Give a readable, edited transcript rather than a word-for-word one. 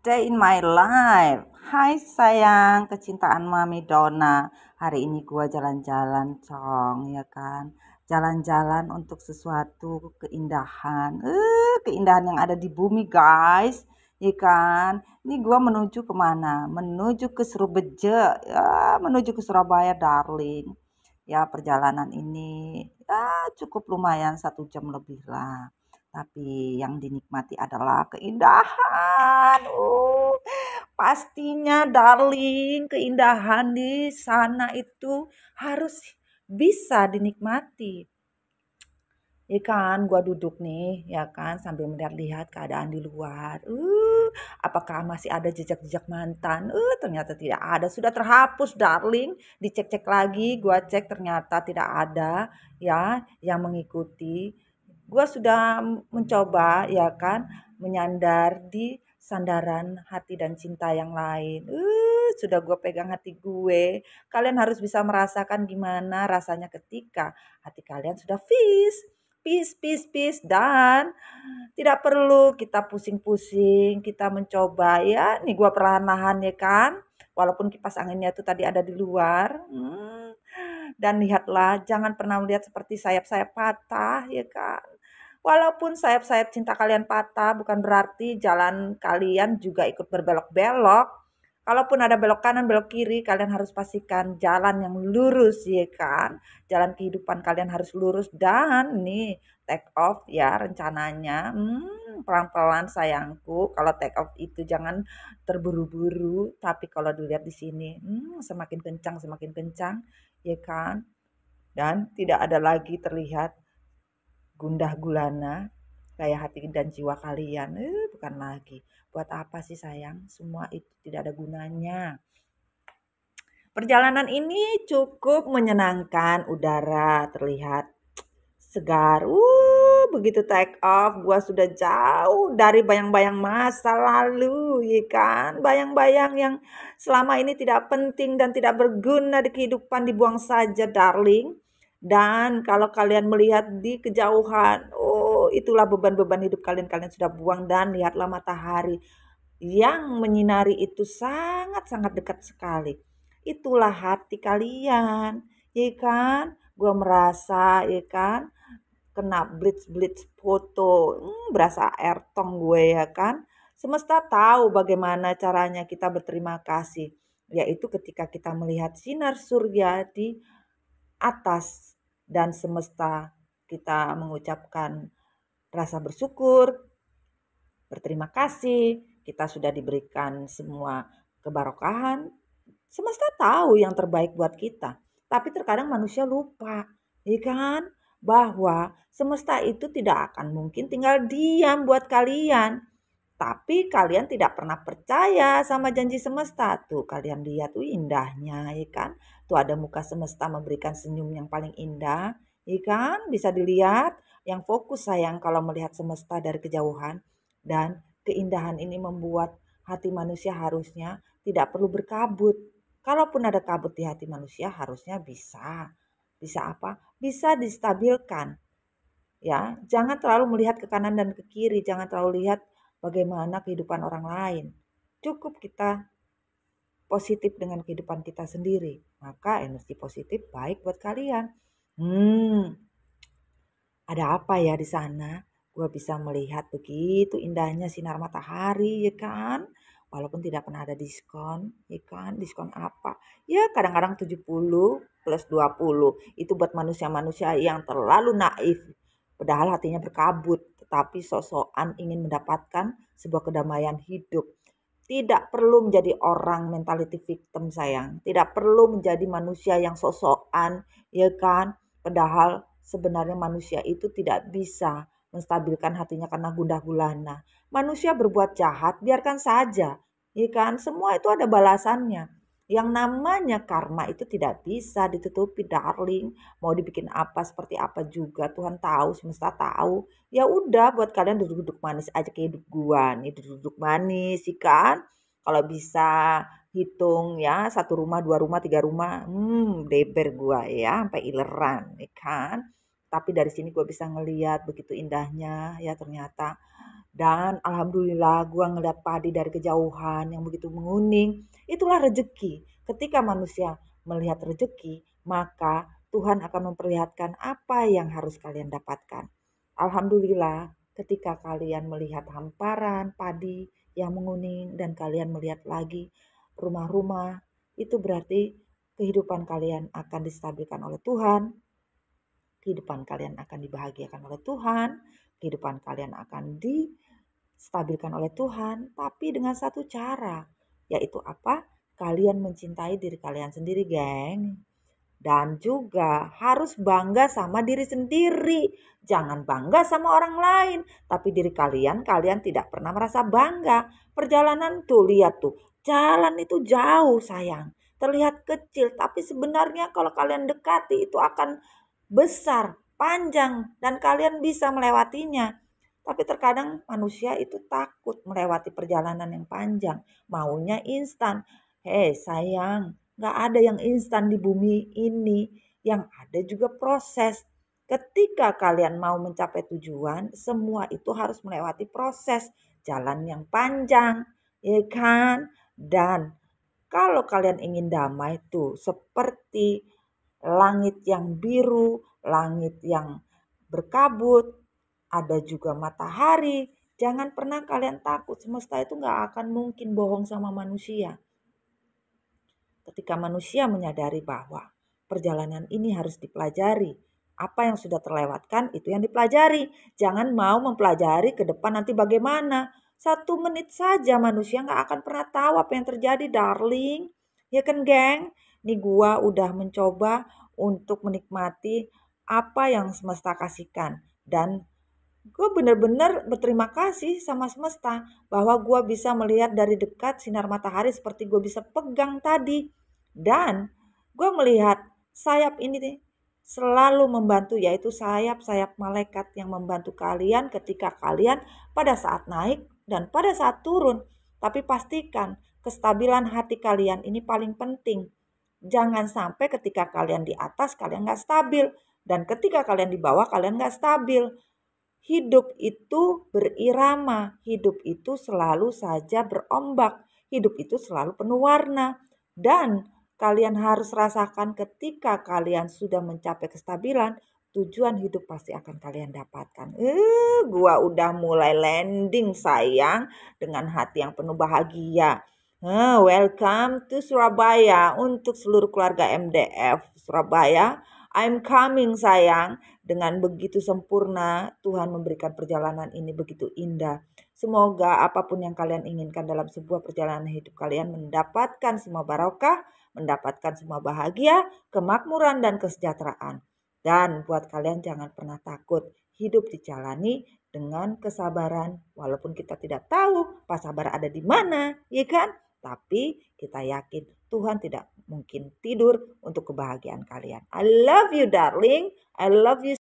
Day in my life. Hai sayang, kecintaan Mami Donna. Hari ini gua jalan-jalan, Cong, ya kan? Jalan-jalan untuk sesuatu keindahan. Keindahan yang ada di bumi, guys. Ya kan? Ini gua menuju kemana? Menuju ke Surabaya, ya, menuju ke Surabaya, darling. Ya, perjalanan ini ya cukup lumayan 1 jam lebih lah. Tapi yang dinikmati adalah keindahan. Pastinya darling, keindahan di sana itu harus bisa dinikmati. Ya kan, gua duduk nih, ya kan, sambil melihat-lihat keadaan di luar. Apakah masih ada jejak-jejak mantan? Ternyata tidak ada, sudah terhapus, darling. Dicek-cek lagi, gua cek ternyata tidak ada, ya, yang mengikuti. Gua sudah mencoba, ya kan, menyandar di sandaran hati dan cinta yang lain. Sudah gue pegang hati gue. Kalian harus bisa merasakan gimana rasanya ketika hati kalian sudah peace, peace, peace, dan tidak perlu kita pusing-pusing, kita mencoba ya. Nih gua perlahan-lahan ya kan. Walaupun kipas anginnya itu tadi ada di luar. Dan lihatlah, jangan pernah melihat seperti sayap-sayap patah ya kan. Walaupun sayap-sayap cinta kalian patah, bukan berarti jalan kalian juga ikut berbelok-belok. Kalaupun ada belok kanan, belok kiri, kalian harus pastikan jalan yang lurus ya kan. Jalan kehidupan kalian harus lurus dan nih take off ya rencananya. Pelan-pelan sayangku. Kalau take off itu jangan terburu-buru, tapi kalau dilihat di sini, semakin kencang ya kan. Dan tidak ada lagi terlihat gundah gulana kayak hati dan jiwa kalian. Bukan lagi. Buat apa sih sayang? Semua itu tidak ada gunanya. Perjalanan ini cukup menyenangkan, udara terlihat segar. Begitu take off, gua sudah jauh dari bayang-bayang masa lalu, ya kan? Bayang-bayang yang selama ini tidak penting dan tidak berguna di kehidupan dibuang saja, darling. Dan kalau kalian melihat di kejauhan, itulah beban-beban hidup kalian. Kalian sudah buang dan lihatlah matahari yang menyinari itu sangat-sangat dekat sekali. Itulah hati kalian, ya kan? Gua merasa, ya kan? Kena blitz-blitz foto, berasa air tong gue ya kan. Semesta tahu bagaimana caranya kita berterima kasih, yaitu ketika kita melihat sinar surya di atas dan semesta kita mengucapkan rasa bersyukur, berterima kasih, kita sudah diberikan semua kebarokahan. Semesta tahu yang terbaik buat kita, tapi terkadang manusia lupa, ya kan? Bahwa semesta itu tidak akan mungkin tinggal diam buat kalian. Tapi kalian tidak pernah percaya sama janji semesta. Tuh kalian lihat, indahnya ya kan. Tuh ada muka semesta memberikan senyum yang paling indah. Ya kan, bisa dilihat. Yang fokus sayang kalau melihat semesta dari kejauhan. Dan keindahan ini membuat hati manusia harusnya tidak perlu berkabut. Kalaupun ada kabut di hati manusia harusnya bisa. Bisa apa? Bisa distabilkan. Ya, jangan terlalu melihat ke kanan dan ke kiri, jangan terlalu lihat bagaimana kehidupan orang lain. Cukup kita positif dengan kehidupan kita sendiri, maka energi positif baik buat kalian. Ada apa ya di sana? Gua bisa melihat begitu indahnya sinar matahari, ya kan? Walaupun tidak pernah ada diskon, ya kan? Diskon apa? Ya kadang-kadang 70 plus 20. Itu buat manusia-manusia yang terlalu naif. Padahal hatinya berkabut, tetapi sok-sokan ingin mendapatkan sebuah kedamaian hidup. Tidak perlu menjadi orang mentality victim sayang. Tidak perlu menjadi manusia yang sok-sokan, ya kan? Padahal sebenarnya manusia itu tidak bisa menstabilkan hatinya karena gundah gulana. Manusia berbuat jahat, biarkan saja. Ya kan? Semua itu ada balasannya. Yang namanya karma itu tidak bisa ditutupi, darling. Mau dibikin apa seperti apa juga, Tuhan tahu, semesta tahu. Ya udah, buat kalian duduk-duduk manis aja kayak hidup gua nih, duduk-duduk manis, sih kan? Kalau bisa hitung ya, 1 rumah, 2 rumah, 3 rumah, beber gua ya, sampai ileran, ya kan? Tapi dari sini gue bisa ngeliat begitu indahnya ya ternyata Dan alhamdulillah gua ngeliat padi dari kejauhan yang begitu menguning. Itulah rezeki. Ketika manusia melihat rezeki, maka Tuhan akan memperlihatkan apa yang harus kalian dapatkan. Alhamdulillah, ketika kalian melihat hamparan padi yang menguning dan kalian melihat lagi rumah-rumah, itu berarti kehidupan kalian akan distabilkan oleh Tuhan, kehidupan kalian akan dibahagiakan oleh Tuhan, kehidupan kalian akan distabilkan oleh Tuhan, tapi dengan satu cara, yaitu apa? Kalian mencintai diri kalian sendiri, geng. Dan juga harus bangga sama diri sendiri. Jangan bangga sama orang lain. Tapi diri kalian, kalian tidak pernah merasa bangga. Perjalanan tuh, lihat tuh. Jalan itu jauh sayang. Terlihat kecil. Tapi sebenarnya kalau kalian dekati itu akan besar, panjang. Dan kalian bisa melewatinya. Tapi terkadang manusia itu takut melewati perjalanan yang panjang. Maunya instan. Hei sayang, gak ada yang instan di bumi ini. Yang ada juga proses. Ketika kalian mau mencapai tujuan, semua itu harus melewati proses. Jalan yang panjang, ya kan? Dan kalau kalian ingin damai tuh seperti langit yang biru, langit yang berkabut, ada juga matahari. Jangan pernah kalian takut, semesta itu gak akan mungkin bohong sama manusia. Ketika manusia menyadari bahwa perjalanan ini harus dipelajari, apa yang sudah terlewatkan itu yang dipelajari. Jangan mau mempelajari ke depan nanti bagaimana. 1 menit saja manusia gak akan pernah tahu apa yang terjadi, darling. Ya kan, geng? Nih gua udah mencoba untuk menikmati apa yang semesta kasihkan. Dan gue bener-bener berterima kasih sama semesta bahwa gue bisa melihat dari dekat sinar matahari seperti gue bisa pegang tadi. Dan gue melihat sayap ini nih selalu membantu, yaitu sayap-sayap malaikat yang membantu kalian ketika kalian pada saat naik dan pada saat turun. Tapi pastikan kestabilan hati kalian ini paling penting. Jangan sampai ketika kalian di atas kalian gak stabil. Dan ketika kalian di bawah kalian gak stabil. Hidup itu berirama, hidup itu selalu saja berombak, hidup itu selalu penuh warna. Dan kalian harus rasakan ketika kalian sudah mencapai kestabilan, tujuan hidup pasti akan kalian dapatkan. Gua udah mulai landing sayang dengan hati yang penuh bahagia. Welcome to Surabaya untuk seluruh keluarga MDF Surabaya. I'm coming sayang. Dengan begitu sempurna Tuhan memberikan perjalanan ini begitu indah. Semoga apapun yang kalian inginkan dalam sebuah perjalanan hidup kalian mendapatkan semua barokah, mendapatkan semua bahagia, kemakmuran dan kesejahteraan. Dan buat kalian jangan pernah takut. Hidup dijalani dengan kesabaran walaupun kita tidak tahu pas sabar ada di mana, ya kan? Tapi kita yakin Tuhan tidak mungkin tidur untuk kebahagiaan kalian. I love you darling. I love you.